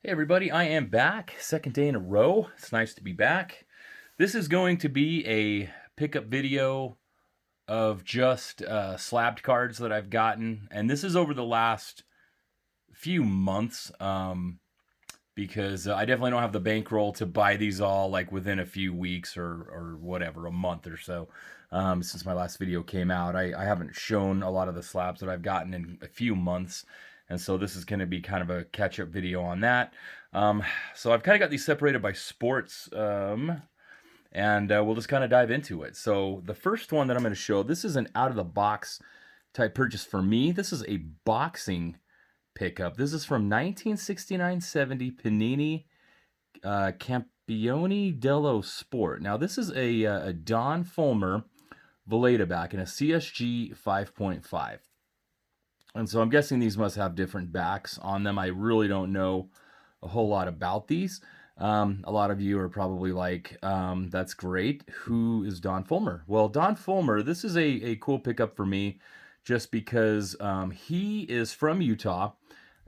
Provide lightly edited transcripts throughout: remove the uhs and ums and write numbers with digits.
Hey everybody, I am back. Second day in a row. It's nice to be back. This is going to be a pickup video of just slabbed cards that I've gotten. And this is over the last few months because I definitely don't have the bankroll to buy these all like within a few weeks or whatever, a month or so. Since my last video came out, I haven't shown a lot of the slabs that I've gotten in a few months. And so this is going to be kind of a catch-up video on that. So I've kind of got these separated by sports, and we'll just kind of dive into it. So the first one that I'm going to show, this is an out-of-the-box type purchase for me. This is a boxing pickup. This is from 1969-70 Panini Campione dello Sport. Now this is a Don Fulmer Valletta back in a CSG 5.5. And so I'm guessing these must have different backs on them. I really don't know a whole lot about these. A lot of you are probably like, that's great. Who is Don Fulmer? Well, Don Fulmer, this is a cool pickup for me just because he is from Utah.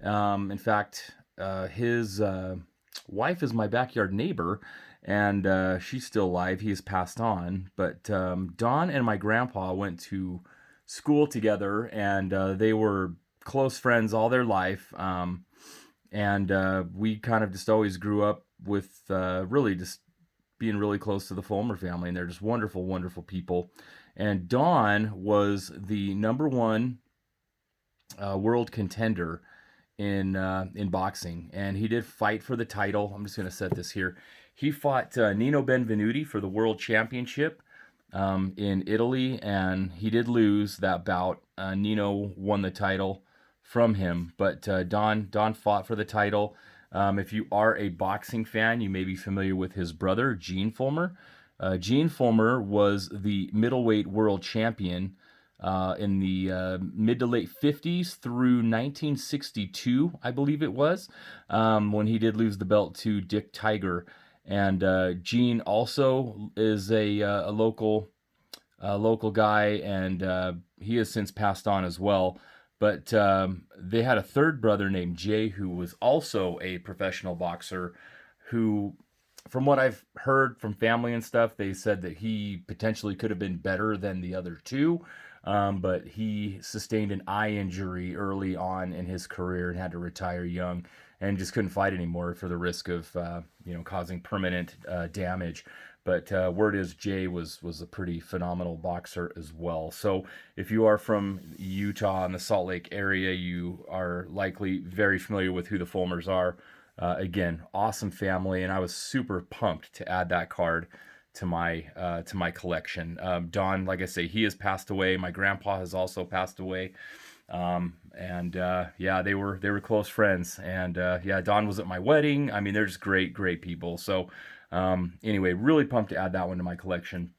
In fact, his wife is my backyard neighbor, and she's still alive. He has passed on. But Don and my grandpa went to school together, and they were close friends all their life. And we kind of just always grew up with really just being really close to the Fulmer family, and they're just wonderful, wonderful people. And Don was the number one world contender in boxing, and he did fight for the title. I'm just going to set this here. He fought Nino Benvenuti for the world championship in Italy, and he did lose that bout. Nino won the title from him, but Don fought for the title. If you are a boxing fan, you may be familiar with his brother, Gene Fulmer. Gene Fulmer was the middleweight world champion in the mid to late 50s through 1962, I believe it was, when he did lose the belt to Dick Tiger. And Gene also is a local guy, and he has since passed on as well. But they had a third brother named Jay, who was also a professional boxer, who, from what I've heard from family and stuff, they said that he potentially could have been better than the other two. But he sustained an eye injury early on in his career and had to retire young, and just couldn't fight anymore for the risk of causing permanent damage. But word is Jay was a pretty phenomenal boxer as well. So if you are from Utah and the Salt Lake area, you are likely very familiar with who the Fulmers are. Again, awesome family, and I was super pumped to add that card to my collection. Don, like I say, he has passed away. My grandpa has also passed away. Yeah, they were close friends, and yeah, Don was at my wedding. I mean, they're just great people. So anyway, really pumped to add that one to my collection.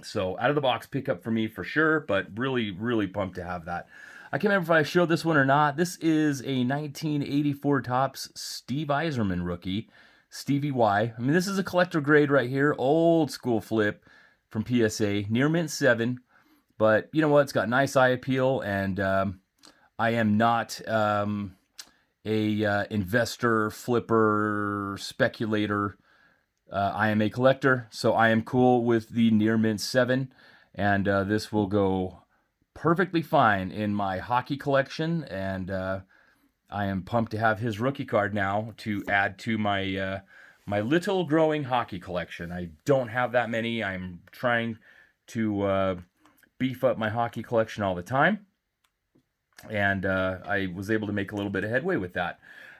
So out of the box pickup for me for sure, but really pumped to have that. I can't remember if I showed this one or not. This is a 1984 Topps Steve Yzerman rookie, Stevie Y. I mean, this is a collector grade right here, old school flip from PSA, near mint 7. But you know what? It's got nice eye appeal, and I am not a investor, flipper, speculator. I am a collector, so I am cool with the near mint 7, and this will go perfectly fine in my hockey collection, and I am pumped to have his rookie card now to add to my little growing hockey collection. I don't have that many. I'm trying to beef up my hockey collection all the time, and I was able to make a little bit of headway with that.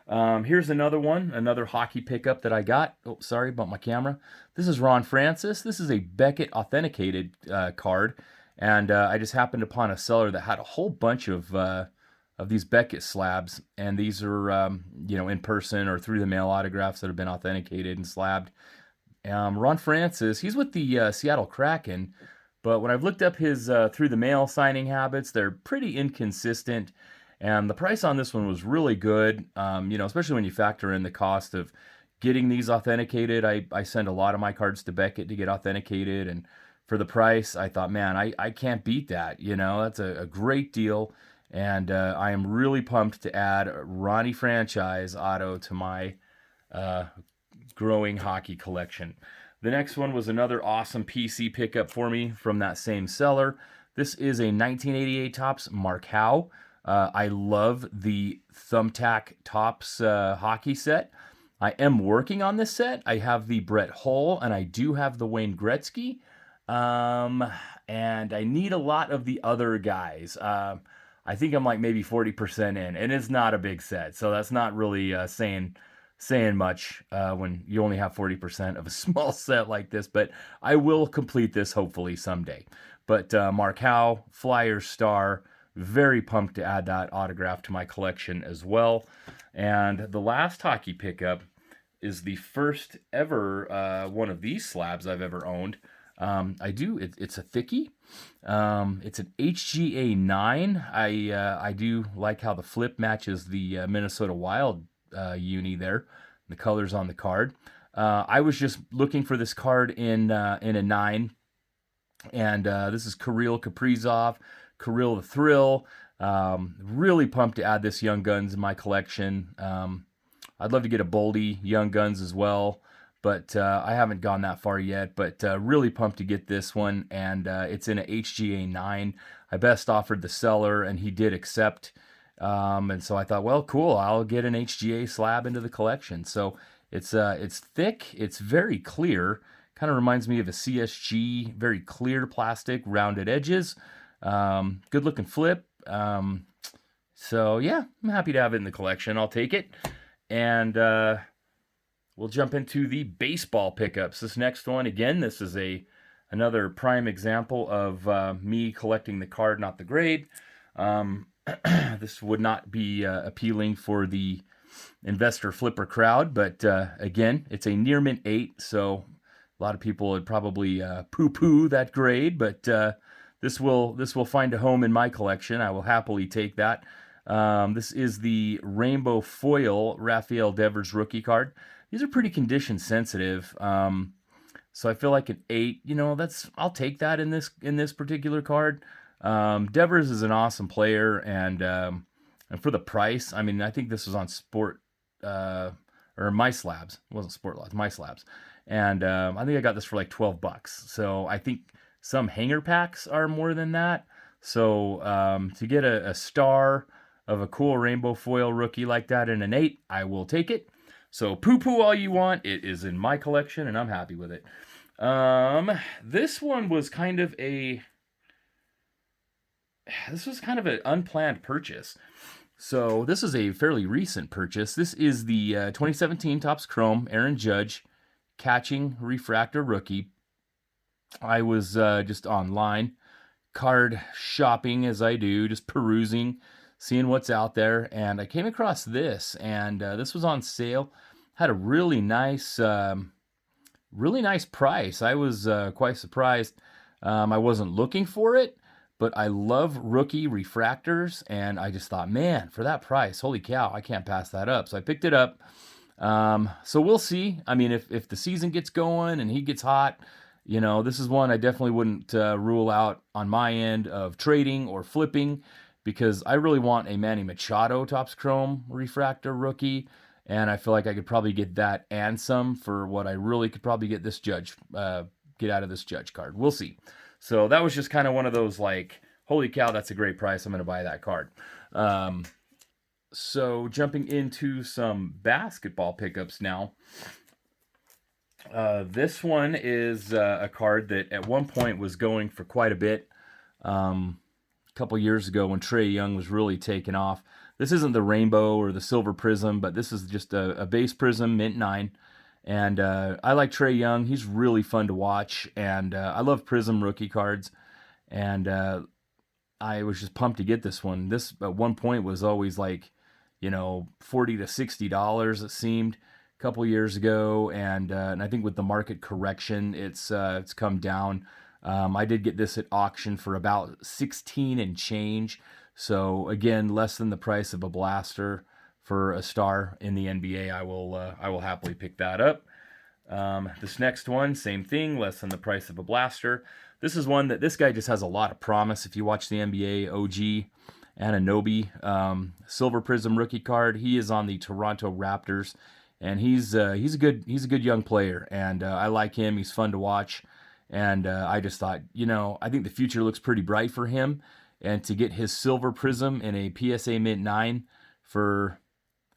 Here's another one, another hockey pickup that I got. Oh, sorry about my camera. This is Ron Francis. This is a Beckett authenticated card, and I just happened upon a seller that had a whole bunch of these Beckett slabs, and these are in person or through the mail autographs that have been authenticated and slabbed. Ron Francis, he's with the Seattle Kraken, but when I've looked up his through the mail signing habits, they're pretty inconsistent. And the price on this one was really good, especially when you factor in the cost of getting these authenticated. I send a lot of my cards to Beckett to get authenticated, and for the price, I thought, man, I can't beat that. That's a great deal. And I am really pumped to add Ronnie franchise auto to my growing hockey collection. The next one was another awesome PC pickup for me from that same seller. This is a 1988 Topps Mark Howe. I love the Thumbtack Topps hockey set. I am working on this set. I have the Brett Hull and I do have the Wayne Gretzky. And I need a lot of the other guys. I think I'm like maybe 40% in, and it's not a big set, so that's not really saying much when you only have 40% of a small set like this. But I will complete this hopefully someday. But Mark Howe, Flyers star, very pumped to add that autograph to my collection as well. And the last hockey pickup is the first ever one of these slabs I've ever owned. It's a thickie. It's an HGA 9. I do like how the flip matches the Minnesota Wild uni there, the colors on the card. I was just looking for this card in a 9, and this is Kirill Kaprizov, Kirill the Thrill. Really pumped to add this Young Guns in my collection. I'd love to get a Boldy Young Guns as well, but I haven't gone that far yet. But really pumped to get this one, and it's in a HGA 9. I best offered the seller, and he did accept. And so I thought, well, cool, I'll get an HGA slab into the collection. So it's thick, it's very clear, kind of reminds me of a CSG, very clear plastic, rounded edges, good looking flip. So yeah, I'm happy to have it in the collection. I'll take it. And we'll jump into the baseball pickups. This next one, again, this is another prime example of me collecting the card, not the grade. This would not be appealing for the investor flipper crowd, but again, it's a near mint 8, so a lot of people would probably poo-poo that grade, but this will find a home in my collection. I will happily take that. This is the Rainbow Foil Rafael Devers rookie card. These are pretty condition sensitive, so I feel like an 8. I'll take that in this particular card. Devers is an awesome player, and for the price, I mean, I think this was on Sport or My Slabs. It wasn't Sport Lots, My Slabs, and I think I got this for like $12. So I think some hanger packs are more than that. So to get a star of a cool rainbow foil rookie like that in an 8, I will take it. So poo-poo all you want. It is in my collection, and I'm happy with it. This one was kind of an unplanned purchase. So this is a fairly recent purchase. This is the 2017 Topps Chrome Aaron Judge catching refractor rookie. I was just online card shopping as I do, just perusing, seeing what's out there, and I came across this, and this was on sale. Had a really nice price. I was quite surprised. I wasn't looking for it, but I love rookie refractors, and I just thought, man, for that price, holy cow, I can't pass that up. So I picked it up. So we'll see. I mean, if the season gets going and he gets hot, this is one I definitely wouldn't rule out on my end of trading or flipping, because I really want a Manny Machado Topps Chrome refractor rookie, and I feel like I could probably get that and some for what I really could probably get this Judge, get out of this Judge card. We'll see. So that was just kind of one of those like, holy cow, that's a great price. I'm going to buy that card. So jumping into some basketball pickups now. This one is a card that at one point was going for quite a bit. A couple years ago when Trae Young was really taking off. This isn't the rainbow or the silver prism, but this is just a base prism, mint 9. And I like Trae Young. He's really fun to watch. And I love prism rookie cards. And I was just pumped to get this one. This at one point was always like, $40 to $60 it seemed a couple years ago. And I think with the market correction, it's come down. I did get this at auction for about 16 and change. So again, less than the price of a blaster for a star in the NBA. I will happily pick that up. This next one, same thing, less than the price of a blaster. This is one that this guy just has a lot of promise. If you watch the NBA OG, Anunoby, Silver Prism rookie card. He is on the Toronto Raptors, and he's a good young player, and I like him. He's fun to watch, and I just thought, I think the future looks pretty bright for him, and to get his Silver Prism in a PSA Mint 9 for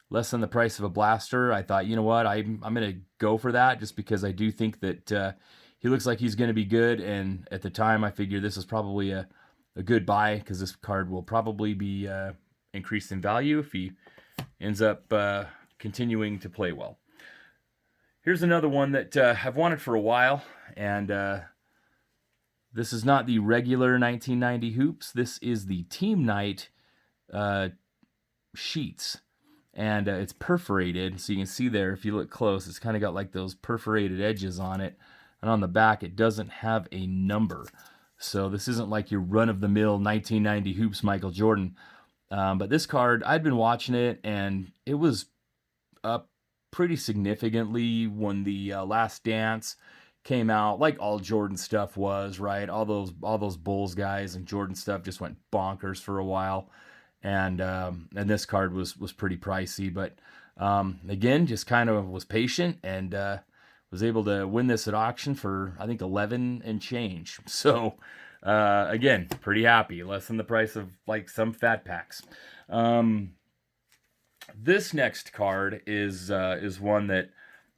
less than the price of a blaster, I thought, you know what, I'm going to go for that, just because I do think that he looks like he's going to be good, and at the time I figure this is probably a good buy, because this card will probably be increased in value if he ends up continuing to play well. Here's another one that I've wanted for a while, and this is not the regular 1990 hoops. This is the Team Night sheets, and it's perforated, so you can see there, if you look close, it's kind of got like those perforated edges on it, and on the back it doesn't have a number. So this isn't like your run-of-the-mill 1990 hoops Michael Jordan. But this card, I'd been watching it, and it was up pretty significantly when the Last Dance came out, like all Jordan stuff was, right? All those Bulls guys and Jordan stuff just went bonkers for a while, and this card was pretty pricey. But again, just kind of was patient, and was able to win this at auction for, I think, 11 and change. So again, pretty happy. Less than the price of like some fat packs. This next card is one that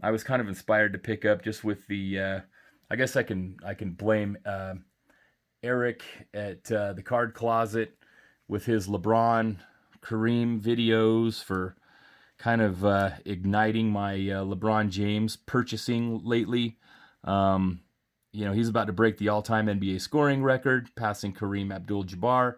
I was kind of inspired to pick up, just with the I guess I can blame Eric at the Card Closet with his LeBron Kareem videos for kind of igniting my LeBron James purchasing lately. He's about to break the all-time NBA scoring record, passing Kareem Abdul-Jabbar.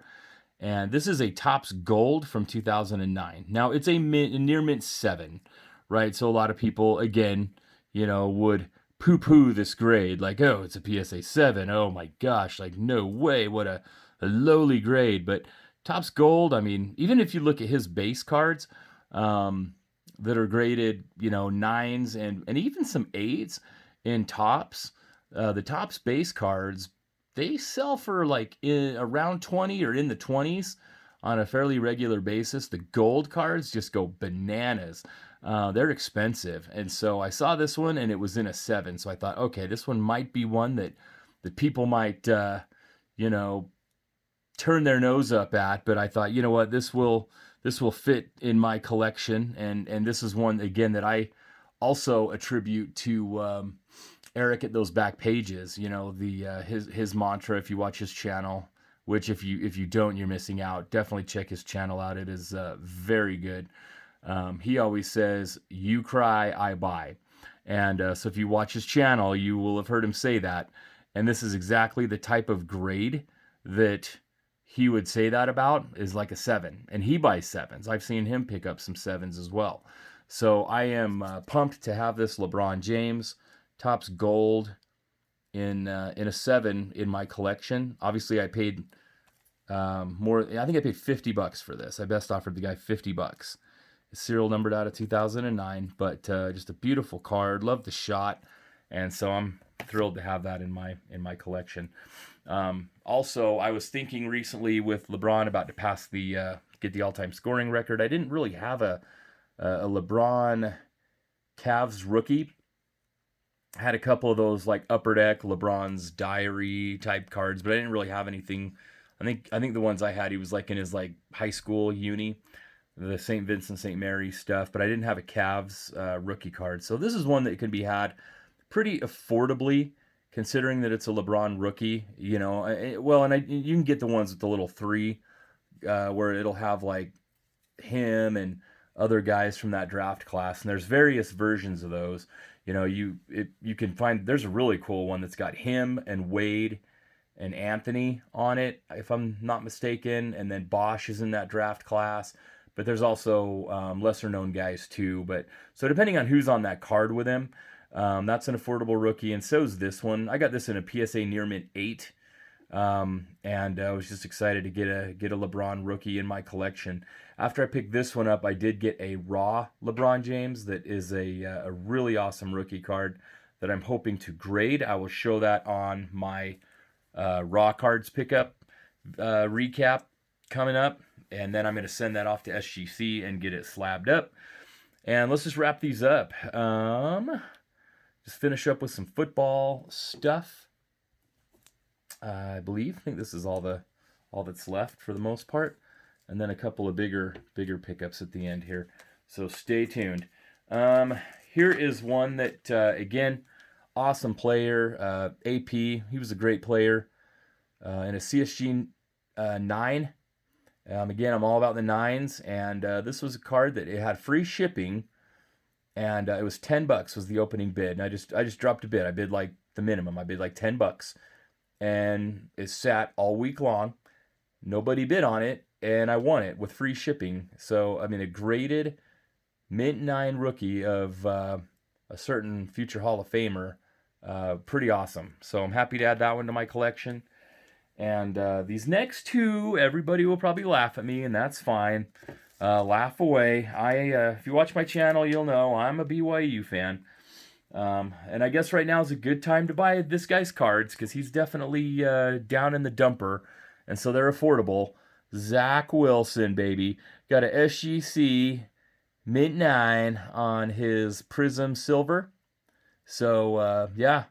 And this is a Topps Gold from 2009. Now, it's a near mint 7, right? So a lot of people, again, would poo-poo this grade. Like, oh, it's a PSA 7. Oh, my gosh. Like, no way. What a lowly grade. But Topps Gold, I mean, even if you look at his base cards, that are graded, 9s and even some 8s in Topps, the Topps base cards, they sell for like around 20 or in the 20s on a fairly regular basis. The gold cards just go bananas. They're expensive. And so I saw this one, and it was in a 7. So I thought, okay, this one might be one that people might, turn their nose up at. But I thought, you know what, this will fit in my collection. And this is one, again, that I also attribute to Eric at those back pages. His mantra, if you watch his channel, which if you don't, you're missing out. Definitely check his channel out. It is very good. He always says, "You cry, I buy." And so if you watch his channel, you will have heard him say that. And this is exactly the type of grade that he would say that about, is like a 7. And he buys 7s. I've seen him pick up some 7s as well. So I am pumped to have this LeBron James Topps Gold in a 7 in my collection. Obviously, I paid more. I think I paid $50 for this. I best offered the guy $50. It's serial numbered out of 2009, but just a beautiful card. Love the shot, and so I'm thrilled to have that in my collection. Also, I was thinking recently with LeBron about to pass get the all-time scoring record. I didn't really have a LeBron Cavs rookie. I had a couple of those like Upper Deck LeBron's Diary type cards, but I didn't really have anything. I think the ones I had, he was like in his like high school uni, the St. Vincent St. Mary stuff, but I didn't have a Cavs rookie card. So this is one that can be had pretty affordably, considering that it's a LeBron rookie. You can get the ones with the little 3, where it'll have like him and other guys from that draft class, and there's various versions of those. You can find, there's a really cool one that's got him and Wade and Anthony on it, if I'm not mistaken, and then Bosch is in that draft class. But there's also lesser known guys too. But so depending on who's on that card with him, that's an affordable rookie, and so is this one. I got this in a PSA near mint 8, and I was just excited to get a LeBron rookie in my collection. After I picked this one up, I did get a raw LeBron James that is a really awesome rookie card that I'm hoping to grade. I will show that on my raw cards pickup recap coming up. and then I'm going to send that off to SGC and get it slabbed up. And let's just wrap these up. Just finish up with some football stuff. I think this is all that's left for the most part, and then a couple of bigger pickups at the end here. So stay tuned. Here is one that again, awesome player. AP, he was a great player in a CSG 9. Again, I'm all about the 9s, and this was a card that it had free shipping, and it was $10 was the opening bid, and I just dropped a bid. I bid like the minimum. I bid like $10, and it sat all week long. Nobody bid on it, and I won it with free shipping. So I mean, a graded mint 9 rookie of a certain future Hall of Famer, pretty awesome. So I'm happy to add that one to my collection. And these next two, everybody will probably laugh at me, and that's fine. Laugh away. If you watch my channel, you'll know I'm a BYU fan. And I guess right now is a good time to buy this guy's cards because he's definitely down in the dumper, and so they're affordable. Zach Wilson, baby. Got a SGC mint 9 on his Prism Silver. So, yeah.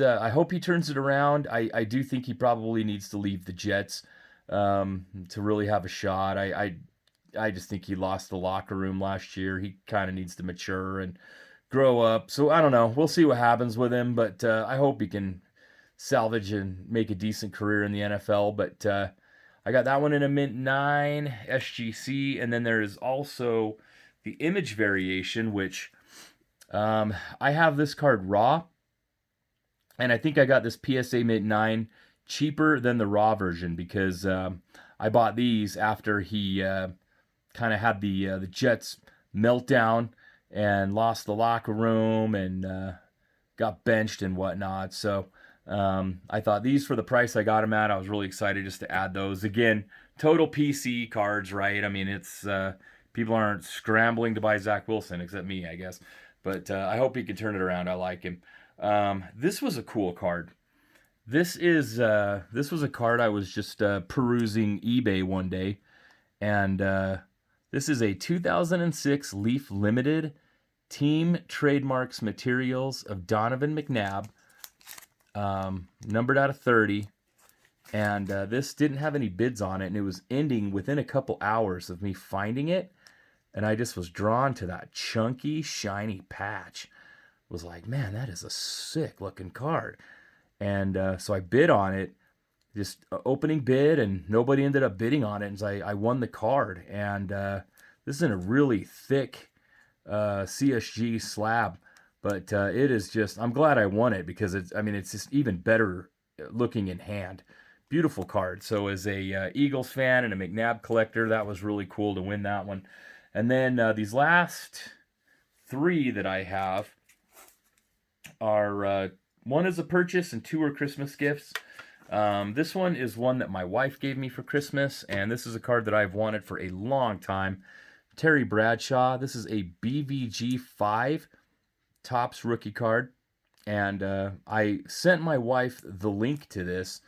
I hope he turns it around. I do think he probably needs to leave the Jets to really have a shot. I just think he lost the locker room last year. He kind of needs to mature and grow up. So I don't know. We'll see what happens with him, but I hope he can salvage and make a decent career in the NFL. But I got that one in a mint 9 SGC, and then there is also the image variation, which I have this card raw. And I think I got this PSA Mint 9 cheaper than the raw version because I bought these after he kind of had the Jets meltdown and lost the locker room and got benched and whatnot. So I thought these, for the price I got them at, I was really excited just to add those. Again, total PC cards, right? I mean, it's people aren't scrambling to buy Zach Wilson, except me, I guess. But I hope he can turn it around. I like him. This was a cool card. This was a card I was just perusing eBay one day, and this is a 2006 Leaf Limited Team Trademarks Materials of Donovan McNabb, numbered out of 30, and this didn't have any bids on it, and it was ending within a couple hours of me finding it, and I just was drawn to that chunky, shiny patch. Was like, man, that is a sick looking card. And so I bid on it, just opening bid, and nobody ended up bidding on it. And so I won the card. And this is in a really thick CSG slab, but it is just, I'm glad I won it because it's just even better looking in hand. Beautiful card. So as a Eagles fan and a McNabb collector, that was really cool to win that one. And then these last 3 that I have are one is a purchase and 2 are Christmas gifts. This one is one that my wife gave me for Christmas, and this is a card that I've wanted for a long time. Terry Bradshaw. This is a BVG 5 Topps rookie card, and I sent my wife the link to this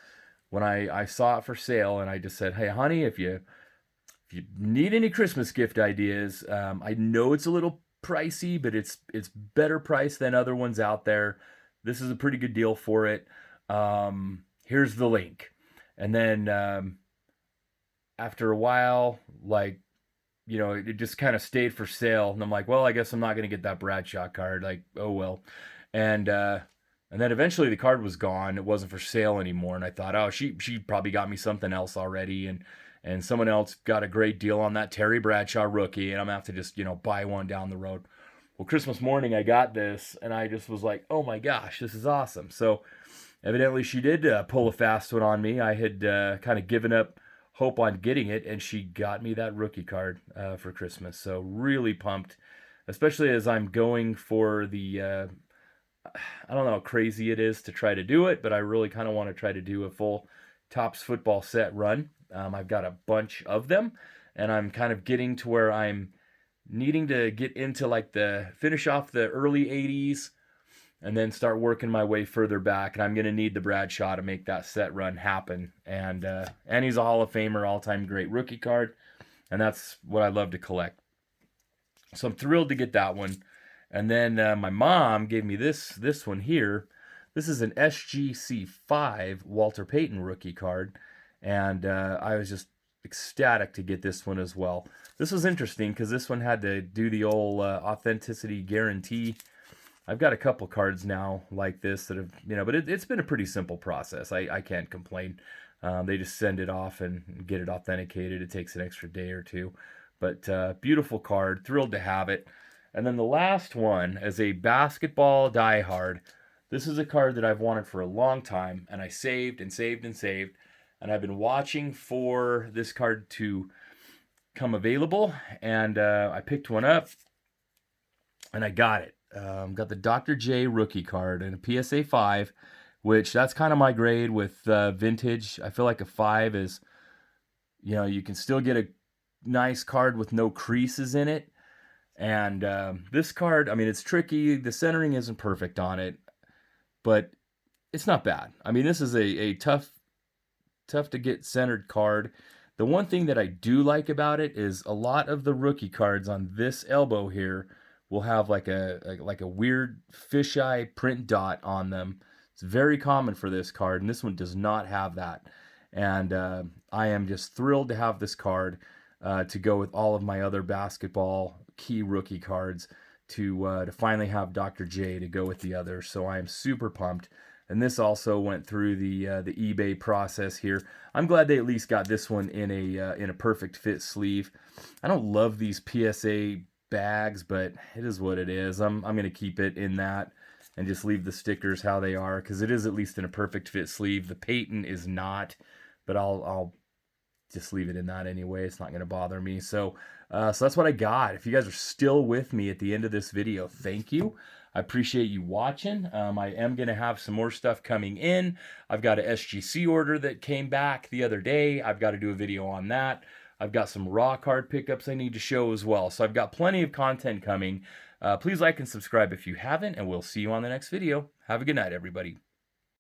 when I saw it for sale, and I just said, hey, honey, if you need any Christmas gift ideas, I know it's a little pricey, but it's better priced than other ones out there. This is a pretty good deal for it. Here's the link. And then after a while, like, you know, it just kind of stayed for sale, and I'm like, well, I guess I'm not going to get that Bradshaw card. Like, oh well. And then eventually the card was gone. It wasn't for sale anymore, and I thought, oh, she probably got me something else already, and someone else got a great deal on that Terry Bradshaw rookie, and I'm going to have to just, you know, buy one down the road. Well, Christmas morning, I got this, and I just was like, oh my gosh, this is awesome. So evidently she did pull a fast one on me. I had kind of given up hope on getting it, and she got me that rookie card for Christmas. So really pumped, especially as I'm going for the, I don't know how crazy it is to try to do it, but I really kind of want to try to do a full Topps football set run. I've got a bunch of them, and I'm kind of getting to where I'm needing to get into like finish off the early 80s, and then start working my way further back. And I'm going to need the Bradshaw to make that set run happen. And he's a Hall of Famer, all-time great rookie card, and that's what I love to collect. So I'm thrilled to get that one. And then my mom gave me this one here. This is an SGC5 Walter Payton rookie card, and I was just ecstatic to get this one as well. This was interesting because this one had to do the old authenticity guarantee. I've got a couple cards now like this that have, but it's been a pretty simple process. I can't complain. They just send it off and get it authenticated. It takes an extra day or two. But beautiful card. Thrilled to have it. And then the last one is a basketball diehard. This is a card that I've wanted for a long time, and I saved and saved and saved. And I've been watching for this card to come available, and I picked one up, and I got it. Got the Dr. J rookie card and a PSA 5, which that's kind of my grade with vintage. I feel like a 5 is, you can still get a nice card with no creases in it. And this card, I mean, it's tricky. The centering isn't perfect on it, but it's not bad. I mean, this is a tough to get centered card. The one thing that I do like about it is a lot of the rookie cards on this elbow here will have like a weird fisheye print dot on them. It's very common for this card, and this one does not have that. And I am just thrilled to have this card to go with all of my other basketball key rookie cards to finally have Dr. J to go with the others. So I am super pumped. And this also went through the eBay process here. I'm glad they at least got this one in a perfect fit sleeve. I don't love these PSA bags, but it is what it is. I'm going to keep it in that and just leave the stickers how they are, because it is at least in a perfect fit sleeve. The Payton is not, but I'll just leave it in that anyway. It's not going to bother me. So that's what I got. If you guys are still with me at the end of this video, thank you. I appreciate you watching. I am going to have some more stuff coming in. I've got a SGC order that came back the other day. I've got to do a video on that. I've got some raw card pickups I need to show as well. So I've got plenty of content coming. Please like and subscribe if you haven't, and we'll see you on the next video. Have a good night, everybody.